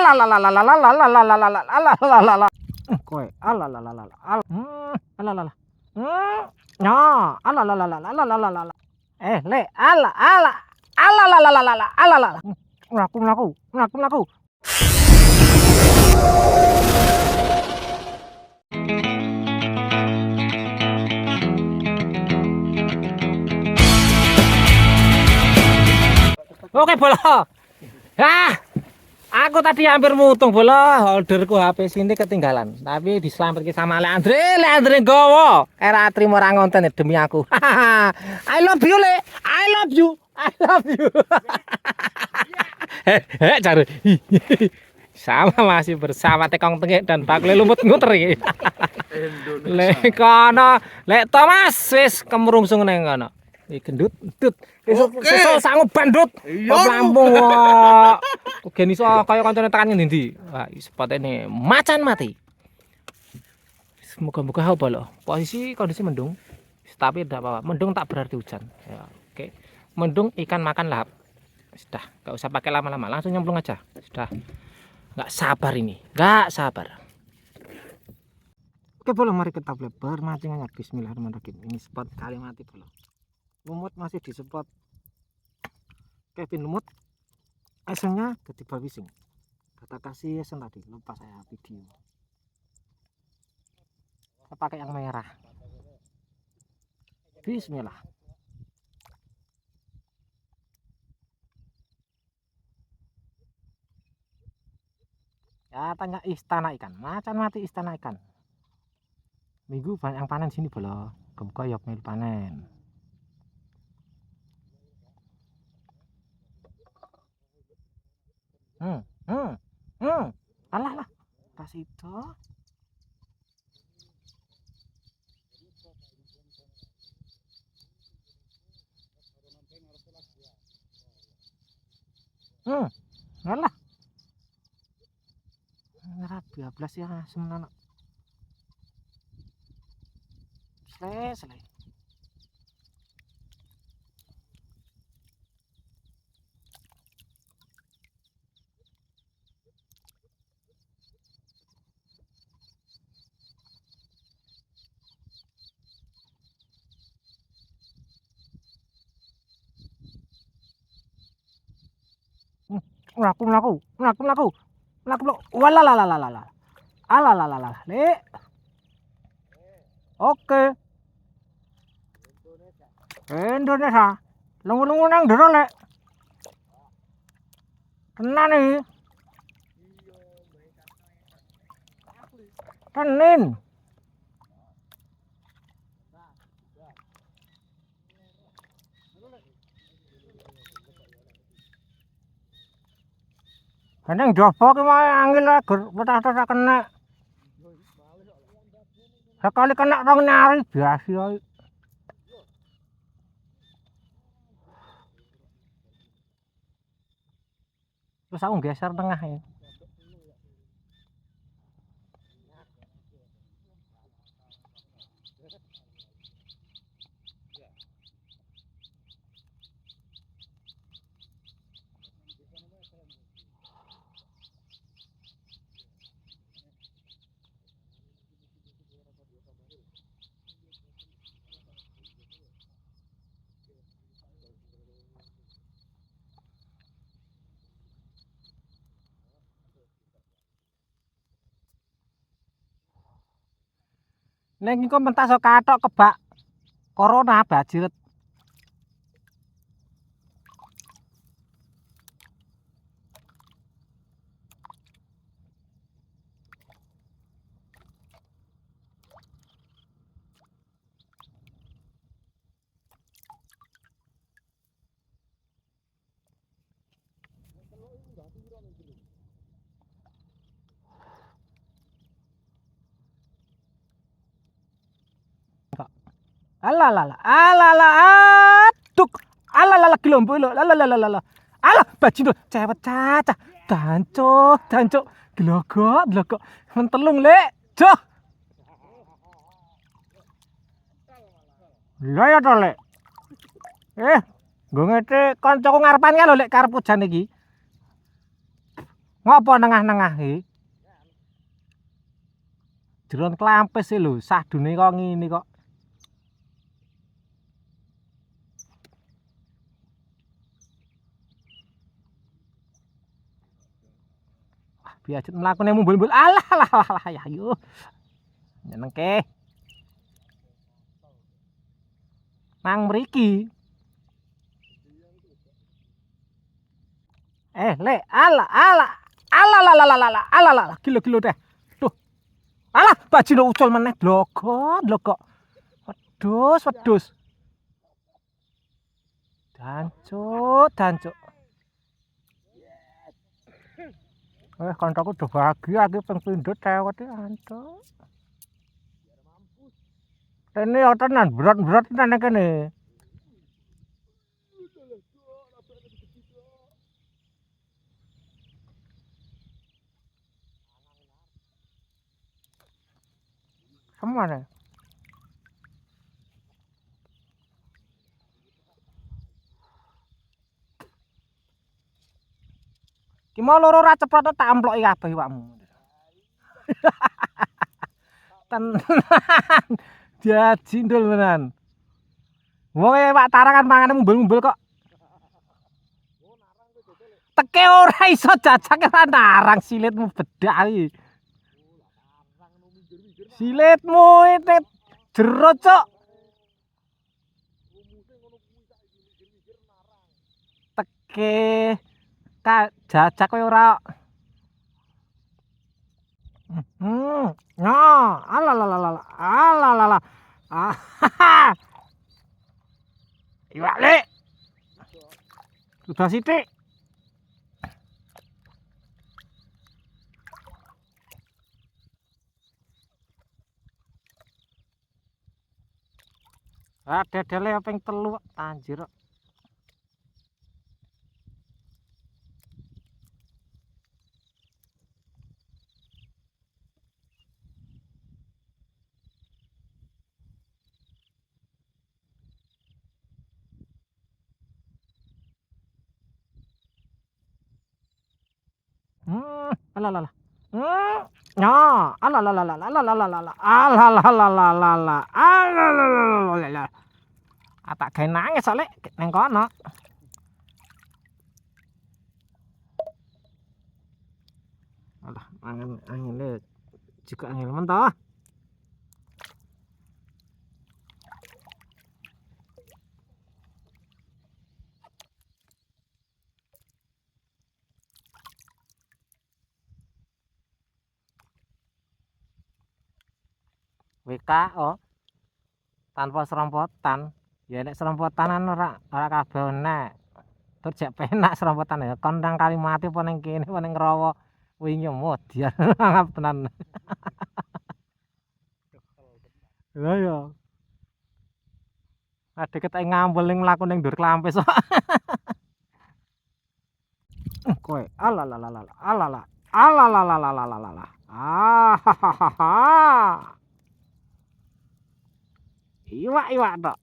Alalalalalalalalalalalalalalalalalalala. Kowe alalalala. Alalalala. Ya, alalalalalalalalalala. Le, alalalala. Mlaku. Oke, bola. Aku tadi hampir mutung bola, holderku HP sini ketinggalan. Tapi diselamatkan sama Leandre gowo. Era trimo ora ngonten demi aku. I love you, Le. I love you. Cari. Sama masih bersama Tekong Tengik dan Bakle Lumut Nguteri. Le kono, Le Thomas wis kemrungsung nang kono. Gendut. Sesuk sangu bandut. Lampung kok. Gen iso kaya kancane tekan ngendi. Wah, spotene macan mati. Semoga-moga apa lho. Kondisi mendung. Tapi tidak apa-apa. Mendung tak berarti hujan. Ya, oke. Mendung ikan makan lahap. Sudah, enggak usah pakai lama-lama, langsung nyemplung aja. Sudah. Enggak sabar ini. Enggak sabar. Oke, boleh mari kita bermancing. Bismillahirrahmanirrahim. Ini spot kali mati boleh. Lumut masih di spot Kevin Lumut. Esengnya ketiba bising. Kata kasih esen tadi lupa saya video. Saya pakai yang merah. Bismillah. Ya tanya istana ikan. Macan mati istana ikan. Minggu banyak yang panen sini bolo. Gemko yok mil panen. Alah pas itu alah ngerap 12 ya semenak selesai. Melaku. Walalalala. Alalalala. Le. Oke. Indonesia. Lungu-lungu nang ndero, Le. Tenan iki. Tenin. Neng jopo ki wae angel gur petah-petah kena. Sekali kena rong nyari biasa ae. Terus aku geser tengah ya. Neng iku mentas kathok kebak corona bajiret. Alalala, aduk, alalala gelombo lo, alalala, alah bajino, cewek caca, dancuk, gelogok, mentelung Le, joh, lah ya toh Le, gue ngete, koncoku ngarepan kan lo Le, karep hujan iki, Ngopo nengah-nengah iki? Jeron klampes e lho, sadune kok ngene kok. Wah, biajet mlakune mumbul-mumbul. Alah alah alah ya yo. Nyenengke. Nang mriki. Le, ala ala. Ala la la la la ala la kilo-kilo deh. Duh. Alah, bajine ucul meneh blogok, blogok. Wedhus, wedhus. Dancuk, dancuk. Kancaku udah bahagia iki ping pindho cewek iki antuk. Rene yo tenan berat-berat tenan kene. Semana. Ki mau loro ra ceprot tak amploki kabeh iwakmu. Tenan. Jajindul tenan. Wong Pak Tarangan mangane mumbul-mumbul kok. Teke ora iso jajak ora narang silitmu bedak iki. Silitmu itu jero, Cuk. Teke jajak kowe ora. Nah, alalalala. Alalala. Ah. Iwak lek. Sudah sithik. Dedele ping 3 anjir. Alalala. Ya, alalalala. Alalalala. Alalalala. Alalalala. Tak gawe nangis soalnya neng kono. Alah, angin juga angin mentah. WKO tanpa serompotan. Ya nek serompotanan ora kabeh nek. Tur jek penak serompotan ya kon nang Kalimati apa ning kene apa ning Rawa wingi modian ngap tenan. Lha ya. Ade ketek ngambel ning mlaku ning ndur klampes kok. Kowe alalalala alala alalalala. Ah. Iwak tok.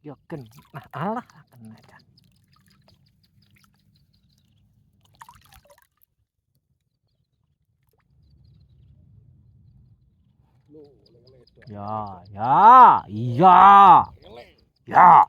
Yo ken. Nah, alah kena aja. Ya, iya. Ya.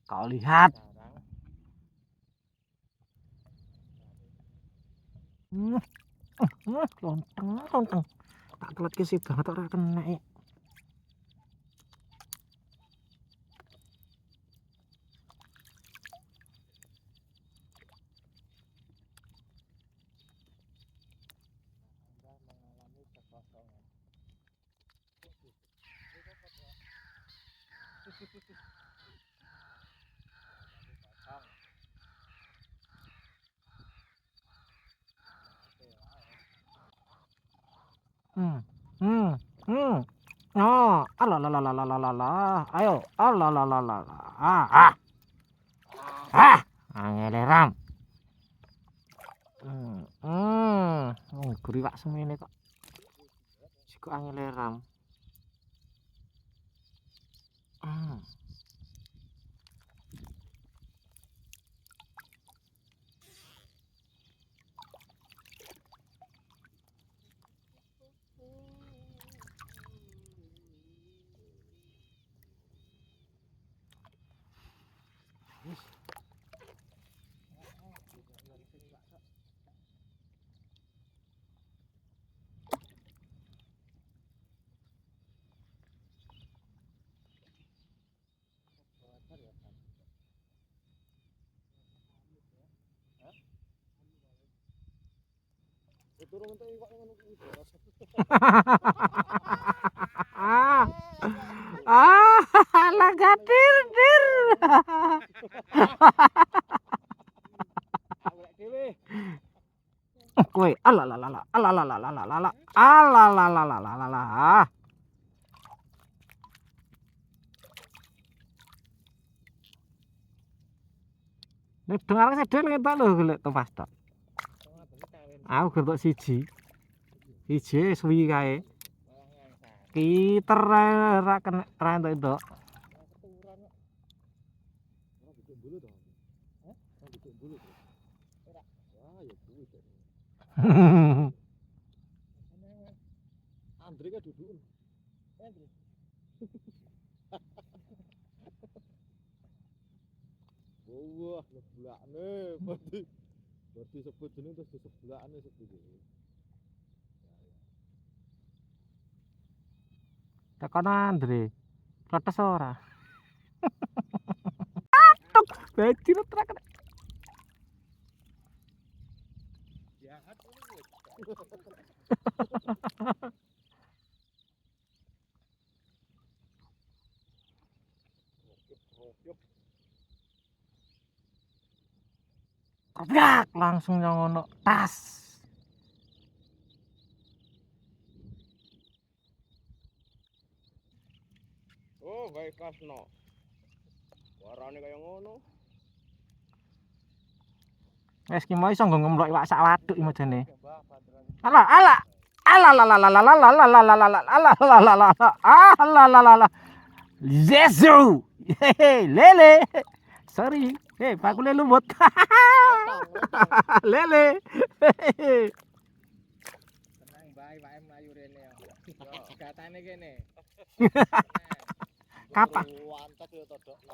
Kau lihat. Lonteng. Tak telat ke sih banget ora kena. Hmm. Hmm. Hmm. Oh, alah lah lah lah lah lah lah. Ayo, alah lah lah lah. Ah, ah. Ah, angel ram. Guriwak semene kok. Sik angel ram. Hmm. Lah gadir dir. Kowe alah lah lah lah. Alah lah lah lah lah lah. Alah lah lah lah lah lah. Nek dengar sedel ngetok lho golek topas tok. Aku gertok siji. Siji suwi kae. Kiter ra kena ra entuk. Andre ka duduk. Wah, leblakne. Berarti sebut jeneng terus diseblakne sebut. Tekan Andre. Protes ora? Atuk, bajir trek. Jahat ini. Keblak langsung yang ngono tas. Oh, baik kasno. Warane kaya ngono. Wes ki mau iso nggo ngemlok iwak sak waduk iki modene. Alah, alah. Alah la la la la la la la la la la la la la la la. Alah la la la. Yesu. Hehe, lele. Sorry. Hei, pakule lumut. Lele. Tenang bae, wae mlayu rene yo. Yo, gatane kene. Kapan?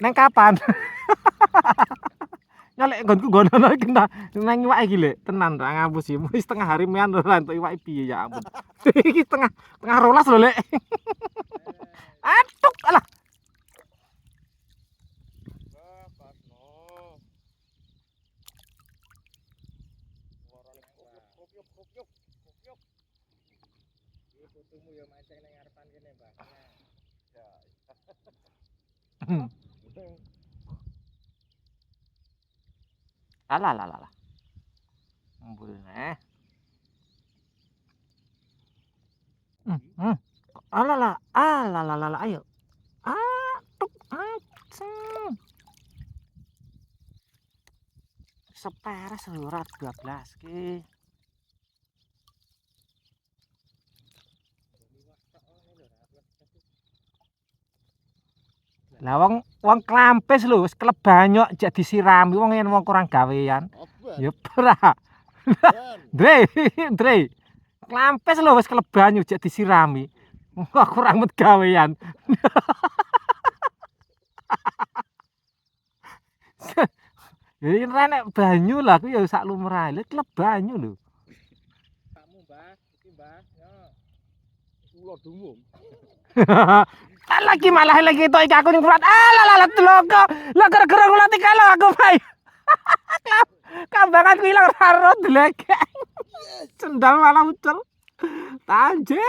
Neng kapan? Nyalek nggonku gono iki nang iwak iki lho, tenan ra ngampus iki. Wis setengah hari mean ora entuk iwak piye ya ampun. Iki tengah 12 lho, Lek. Atuk alah. Fotomu ya macet nang ngarepan kene, Mbak. Ya. Alah lah lah. Mbulne. Alah lah. Alah lah lah ayo. Atuk aceng. Seperes ora 12 ki. Lah wong klampes lho wis kelep banyok jak disirami wong yen wong kurang gawean. Ya ora. Dre, Dre. Klampes lho wis kelep banyu jak disirami. Wah kurang met gawean. Ya nek banyu lah aku ya sak lumrah. Lha kelep banyu lho. Kamu, Mbah, iki, Mbah. Yo. Kula dumum. Lagi malah lagi itu aku ning surat. Alah teloko. Lah gara-gara kula tikalo aku bae. Kambangan ku ilang karo delek. Sendal malah ucul. Tanjir.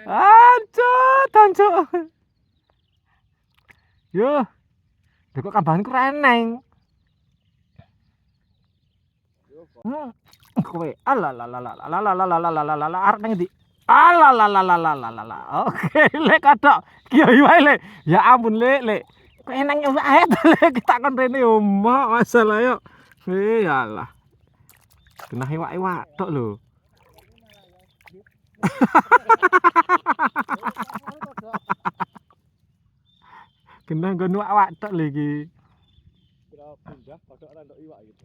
Anjir, tanjir. Yo. Kok kambanganku reneng. Kowe alalalalalalalalalalalala arep nang ndi? Alalalalalalalalala. Oke, lek kodok kiai wae lek. Ya ampun lek. Kowe nang wae to lek tak kon rene yo mak masalah yo. Yalah. Genah iwak-iwak tok lho. Genah nggon iwak tok lho iki. Kira pindah kodok ora ndok iwak gitu.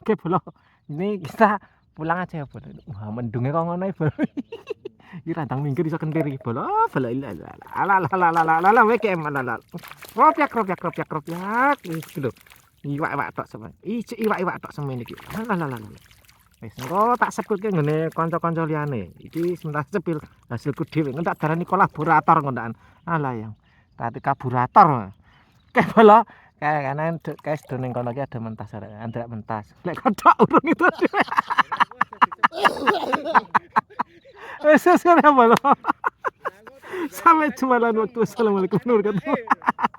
Oke, Bolo. Ini kita pulang aja ya, Bolo. Wah, mendungnya kok ngono, Bolo. Iki rantang minggir iso kentir iki, Bolo. Bolo ala weke manala. Kropyak. Iki lho. Iwak-iwak tok semen. Iwak-iwak tok semen iki. Ala. Wis engko tak sebutke ngene kanca-kanca liyane. Iki sementara sepil hasilku dhewe. Ngentak darani kolaborator ngondakan. Alah yang. Tadi kaburator. Oke, Bolo. Kanan guys doning kono iki ada mentas ada mentas. Lek kodok urung itu. Wes Bolo. Sampai jumpa lain waktu. Assalamualaikum warahmatullahi wabarakatuh.